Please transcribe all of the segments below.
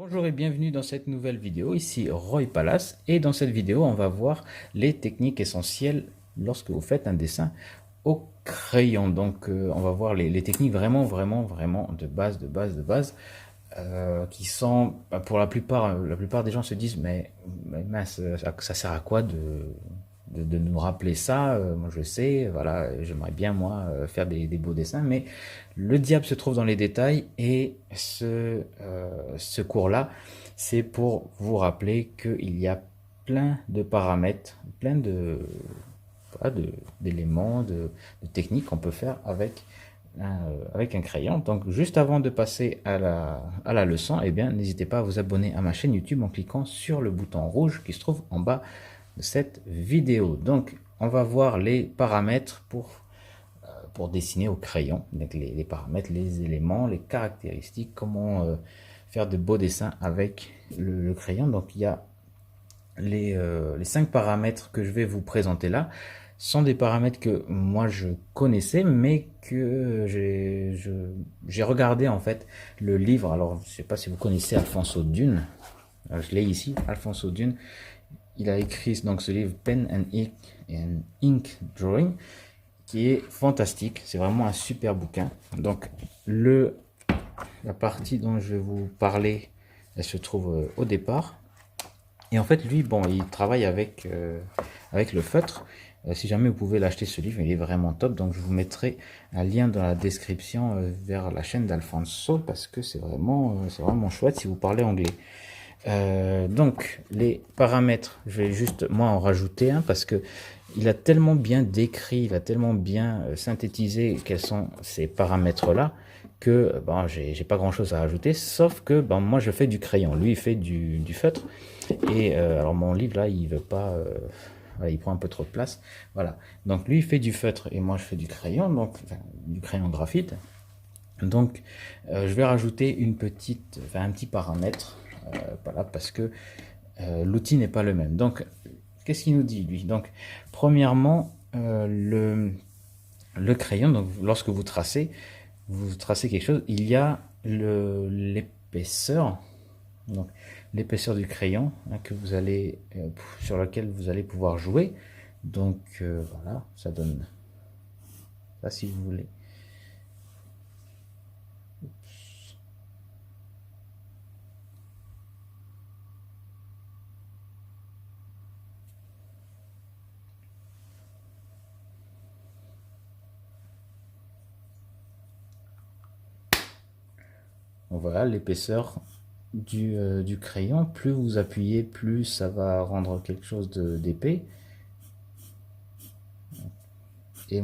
Bonjour et bienvenue dans cette nouvelle vidéo, ici Roy Palace, et dans cette vidéo on va voir les techniques essentielles lorsque vous faites un dessin au crayon. Donc on va voir les techniques vraiment de base, qui sont, pour la plupart des gens se disent mais mince, ça sert à quoi de nous rappeler ça. Moi je sais, voilà, j'aimerais bien moi faire des beaux dessins, mais le diable se trouve dans les détails, et ce cours-là, c'est pour vous rappeler qu'il y a plein de paramètres, plein voilà, d'éléments, de techniques qu'on peut faire avec un crayon. Donc, juste avant de passer à la leçon, eh bien, n'hésitez pas à vous abonner à ma chaîne YouTube en cliquant sur le bouton rouge qui se trouve en bas de cette vidéo. Donc, on va voir les paramètres pour dessiner au crayon. Donc, les paramètres, les éléments, les caractéristiques, comment faire de beaux dessins avec le crayon. Donc, il y a les 5 paramètres que je vais vous présenter là sont des paramètres que moi je connaissais, mais que j'ai regardé en fait le livre. Alors, je sais pas si vous connaissez Alfonso Dune. Alors, je l'ai ici, Alfonso Dune. Il a écrit donc ce livre Pen and Ink Drawing, qui est fantastique. C'est vraiment un super bouquin. Donc, la partie dont je vais vous parler, elle se trouve au départ. Et en fait, lui, bon, il travaille avec le feutre. Si jamais vous pouvez l'acheter, ce livre, il est vraiment top. Donc, je vous mettrai un lien dans la description vers la chaîne d'Alfonso, parce que c'est vraiment chouette si vous parlez anglais. Donc, les paramètres, je vais juste moi en rajouter un, parce que il a tellement bien décrit, il a tellement bien synthétisé quels sont ces paramètres-là, que bon, j'ai pas grand-chose à rajouter, sauf que bon, moi je fais du crayon, lui il fait du feutre, et alors mon livre là il veut pas, voilà, il prend un peu trop de place, voilà. Donc lui il fait du feutre et moi je fais du crayon, donc enfin, du crayon graphite. Donc je vais rajouter un petit paramètre, voilà, parce que l'outil n'est pas le même. Donc qu'est-ce qu'il nous dit lui? Donc premièrement, le crayon, donc lorsque vous tracez quelque chose, il y a l'épaisseur, donc l'épaisseur du crayon, hein, sur laquelle vous allez pouvoir jouer. Donc voilà, ça donne ça si vous voulez. Donc voilà l'épaisseur du crayon. Plus vous appuyez, plus ça va rendre quelque chose d'épais. Et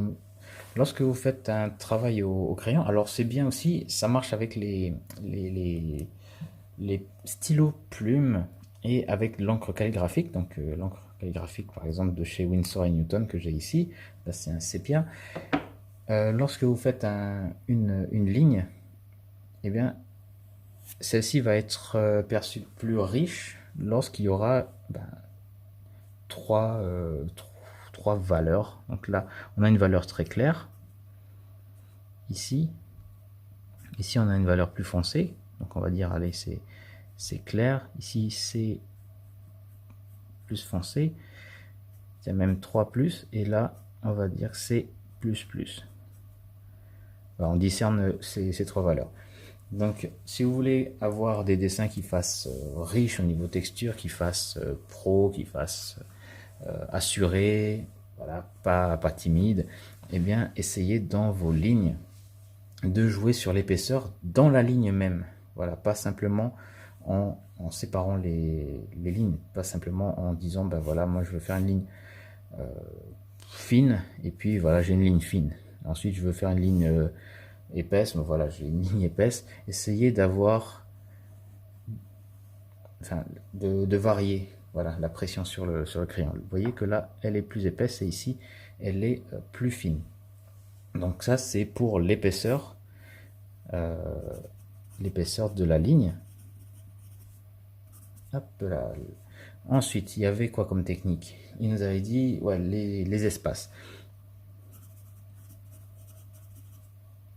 lorsque vous faites un travail au crayon, alors c'est bien aussi, ça marche avec les stylos plumes et avec l'encre calligraphique. Donc l'encre calligraphique par exemple de chez Winsor et Newton que j'ai ici, là c'est un sépia. Lorsque vous faites une ligne, eh bien celle-ci va être perçue plus riche lorsqu'il y aura trois, euh, trois valeurs. Donc là on a une valeur très claire ici. Ici on a une valeur plus foncée, donc on va dire allez c'est clair. Ici c'est plus foncé, il y a même 3 plus, et là on va dire c'est plus plus. Voilà, on discerne ces 3 valeurs. Donc si vous voulez avoir des dessins qui fassent riches au niveau texture, qui fassent pro, qui fassent assuré, voilà, pas timide, eh bien essayez dans vos lignes de jouer sur l'épaisseur dans la ligne même. Voilà, pas simplement en séparant les lignes, pas simplement en disant ben voilà, moi je veux faire une ligne fine, et puis voilà, j'ai une ligne fine. Ensuite je veux faire une ligne épaisse, mais voilà, j'ai une ligne épaisse. Essayez d'avoir, enfin, de varier, voilà, la pression sur le crayon. Vous voyez que là elle est plus épaisse, et ici elle est plus fine. Donc ça c'est pour l'épaisseur de la ligne. Hop là. Ensuite, il y avait quoi comme technique? Il nous avait dit ouais, les espaces.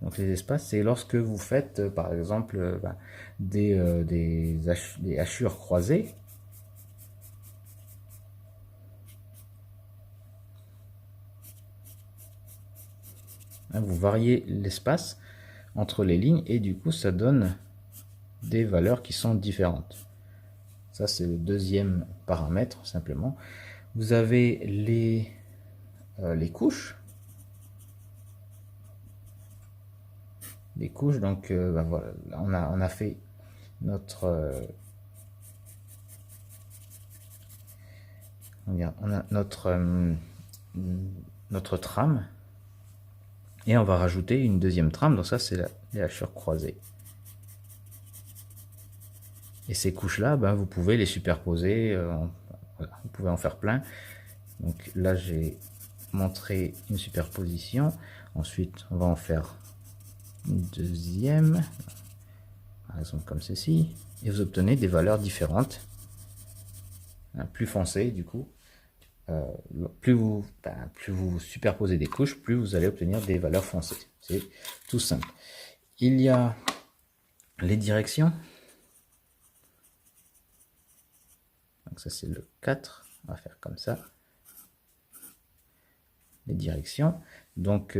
Donc les espaces, c'est lorsque vous faites, par exemple, des hachures croisées. Hein, vous variez l'espace entre les lignes et du coup, ça donne des valeurs qui sont différentes. Ça, c'est le deuxième paramètre, simplement. Vous avez les couches. Les couches, donc voilà, on a fait notre on a notre trame et on va rajouter une deuxième trame. Donc ça, c'est les hachures croisées. Et ces couches là, vous pouvez les superposer, voilà, vous pouvez en faire plein. Donc là, j'ai montré une superposition. Ensuite, on va en faire une deuxième, par exemple comme ceci, et vous obtenez des valeurs différentes, hein, plus foncées du coup. Plus vous superposez des couches, plus vous allez obtenir des valeurs foncées. C'est tout simple. Il y a les directions. Donc ça, c'est le 4. On va faire comme ça. Les directions. Donc,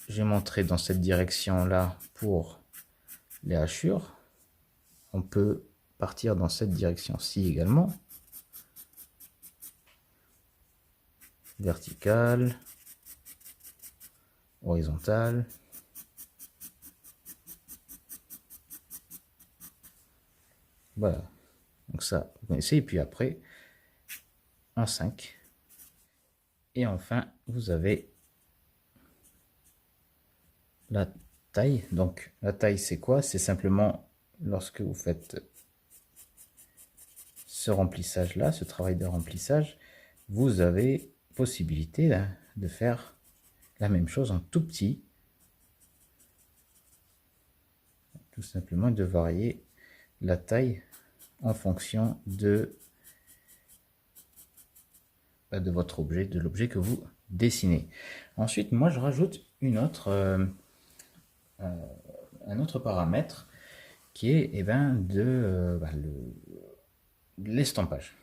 j'ai montré dans cette direction-là pour les hachures. On peut partir dans cette direction-ci également. Verticale, horizontale. Voilà. Donc ça, vous connaissez. Et puis après, en 5. Et enfin, vous avez la taille. Donc la taille, c'est quoi? C'est simplement lorsque vous faites ce remplissage là, ce travail de remplissage, vous avez possibilité là, de faire la même chose en tout petit, tout simplement de varier la taille en fonction de votre objet, de l'objet que vous dessinez. Ensuite, moi je rajoute un autre paramètre qui est l'estampage.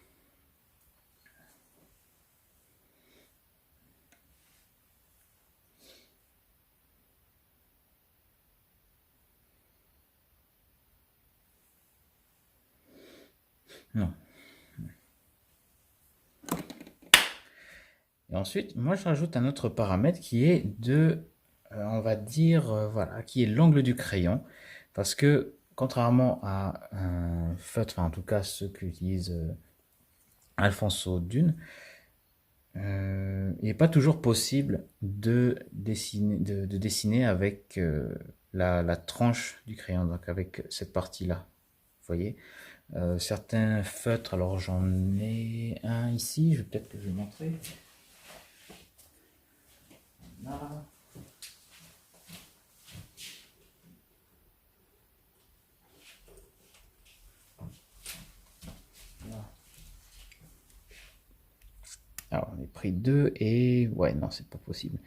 Non. Et ensuite, moi je rajoute un autre paramètre qui est on va dire, voilà, qui est l'angle du crayon. Parce que contrairement à un feutre, enfin en tout cas ceux qu'utilise Alfonso Dune, il n'est pas toujours possible de dessiner avec la tranche du crayon, donc avec cette partie-là. Vous voyez, certains feutres, alors j'en ai un ici, peut-être que je vais montrer. Là. Alors, on est pris deux et ouais, non, c'est pas possible.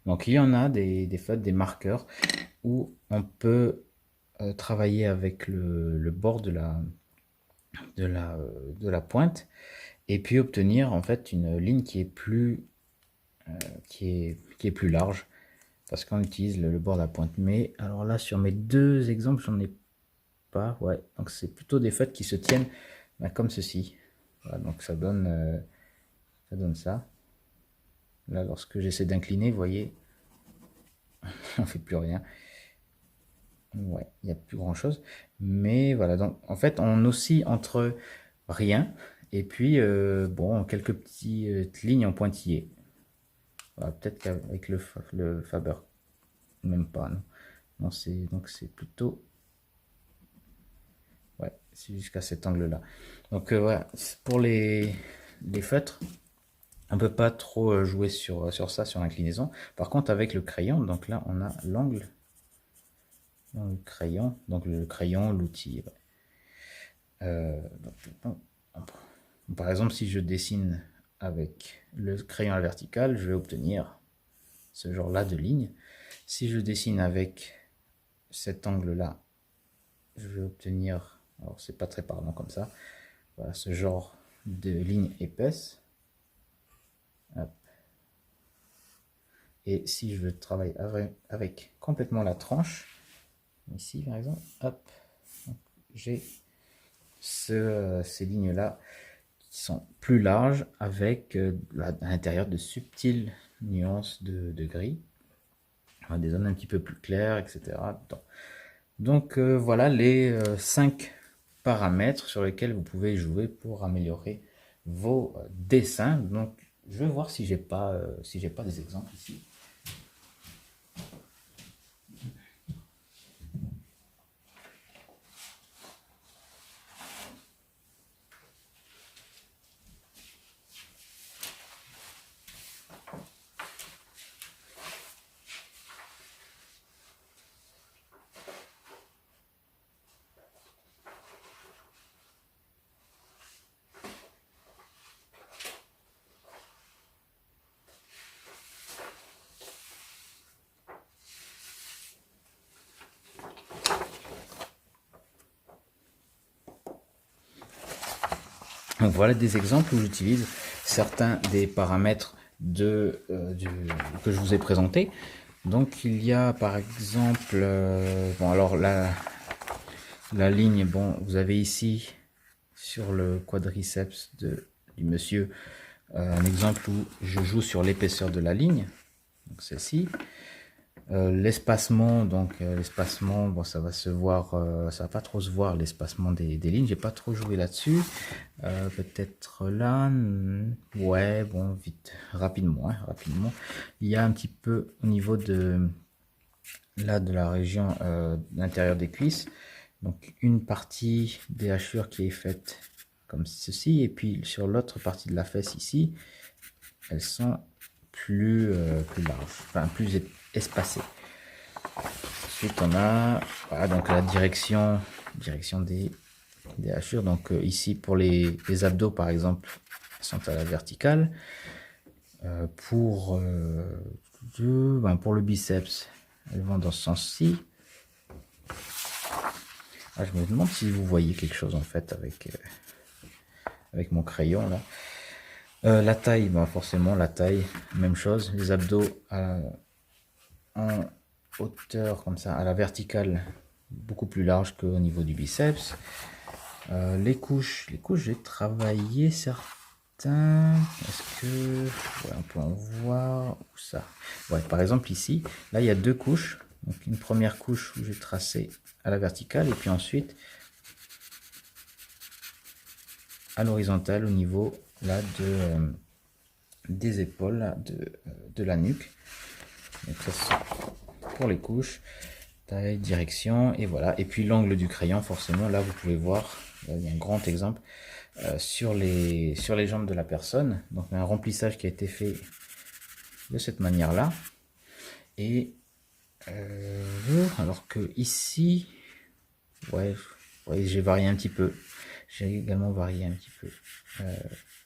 Donc, il y en a des feutres, des marqueurs où on peut travailler avec le bord de la pointe et puis obtenir en fait une ligne qui est plus plus large parce qu'on utilise le bord de la pointe. Mais alors là, sur mes deux exemples, j'en ai pas. Ouais, donc c'est plutôt des feutres qui se tiennent comme ceci. Voilà, donc ça donne ça. Là, lorsque j'essaie d'incliner, vous voyez, on fait plus rien. Ouais, il n'y a plus grand chose. Mais voilà, donc en fait, on oscille entre rien et puis, bon, quelques petites lignes en pointillé. Voilà, peut-être qu'avec le Faber, même pas, non. Non, donc c'est plutôt... Ouais, c'est jusqu'à cet angle-là. Donc voilà, pour les feutres, on peut pas trop jouer sur ça, sur l'inclinaison. Par contre, avec le crayon, donc là, on a l'angle dans le crayon. Donc le crayon, l'outil. Par exemple, si je dessine avec le crayon à la verticale, je vais obtenir ce genre-là de ligne. Si je dessine avec cet angle-là, je vais obtenir, alors c'est pas très parlant comme ça, voilà, ce genre de ligne épaisse. Hop. Et si je travaille avec complètement la tranche, ici par exemple, hop, j'ai ces lignes-là qui sont plus larges avec à l'intérieur de subtiles nuances de gris, des zones un petit peu plus claires, etc. Donc voilà les 5 paramètres sur lesquels vous pouvez jouer pour améliorer vos dessins. Donc je vais voir si j'ai pas des exemples ici. Donc voilà des exemples où j'utilise certains des paramètres que je vous ai présentés. Donc il y a par exemple, bon alors la ligne, bon vous avez ici sur le quadriceps du monsieur un exemple où je joue sur l'épaisseur de la ligne, donc celle-ci. L'espacement, donc l'espacement, bon ça va se voir, ça va pas trop se voir l'espacement des lignes, j'ai pas trop joué là-dessus. Peut-être là, ouais, bon vite, rapidement, hein, rapidement. Il y a un petit peu au niveau de la région intérieure des cuisses, donc une partie des hachures qui est faite comme ceci, et puis sur l'autre partie de la fesse ici, elles sont plus larges, enfin plus espacées. Ensuite on a voilà, donc la direction des hachures. Donc ici pour les abdos par exemple, elles sont à la verticale. Pour le biceps, elles vont dans ce sens-ci. Ah, je me demande si vous voyez quelque chose en fait avec mon crayon là. La taille, ben forcément la taille, même chose. Les abdos en hauteur comme ça, à la verticale, beaucoup plus large qu'au niveau du biceps. Les couches, j'ai travaillé certains. Est-ce que ouais, on peut en voir où ça? Ouais, par exemple ici, là il y a deux couches. Donc une première couche où j'ai tracé à la verticale et puis ensuite à l'horizontale au niveau là des épaules, là, de la nuque. Donc ça c'est pour les couches, taille, direction et voilà. Et puis l'angle du crayon, forcément là vous pouvez voir, il y a un grand exemple sur les jambes de la personne. Donc un remplissage qui a été fait de cette manière là et alors que ici, ouais, j'ai varié un petit peu. J'ai également varié un petit peu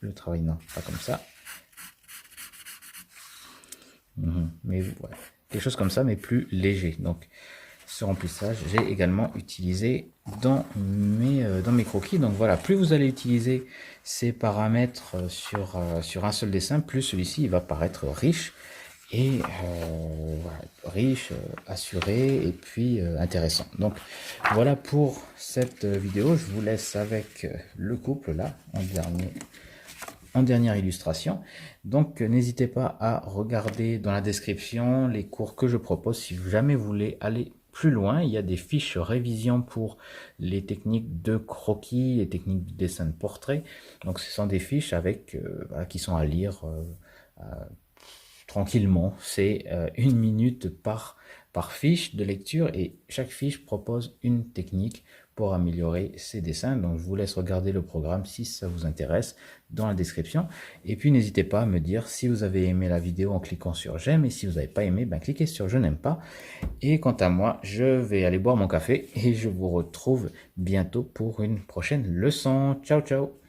le travail, non, pas comme ça. Mais voilà, quelque chose comme ça, mais plus léger. Donc, ce remplissage, j'ai également utilisé dans mes croquis. Donc voilà, plus vous allez utiliser ces paramètres sur un seul dessin, plus celui-ci il va paraître riche et voilà, riche, assuré et puis intéressant. Donc voilà pour cette vidéo. Je vous laisse avec le couple là en dernière illustration. Donc n'hésitez pas à regarder dans la description les cours que je propose si jamais vous voulez aller plus loin. Il y a des fiches révision pour les techniques de croquis, les techniques de dessin de portrait. Donc ce sont des fiches avec qui sont à lire tranquillement. C'est 1 minute par fiche de lecture et chaque fiche propose une technique pour améliorer ses dessins. Donc je vous laisse regarder le programme si ça vous intéresse dans la description. Et puis n'hésitez pas à me dire si vous avez aimé la vidéo en cliquant sur j'aime et si vous n'avez pas aimé, ben, cliquez sur je n'aime pas. Et quant à moi, je vais aller boire mon café et je vous retrouve bientôt pour une prochaine leçon. Ciao ciao.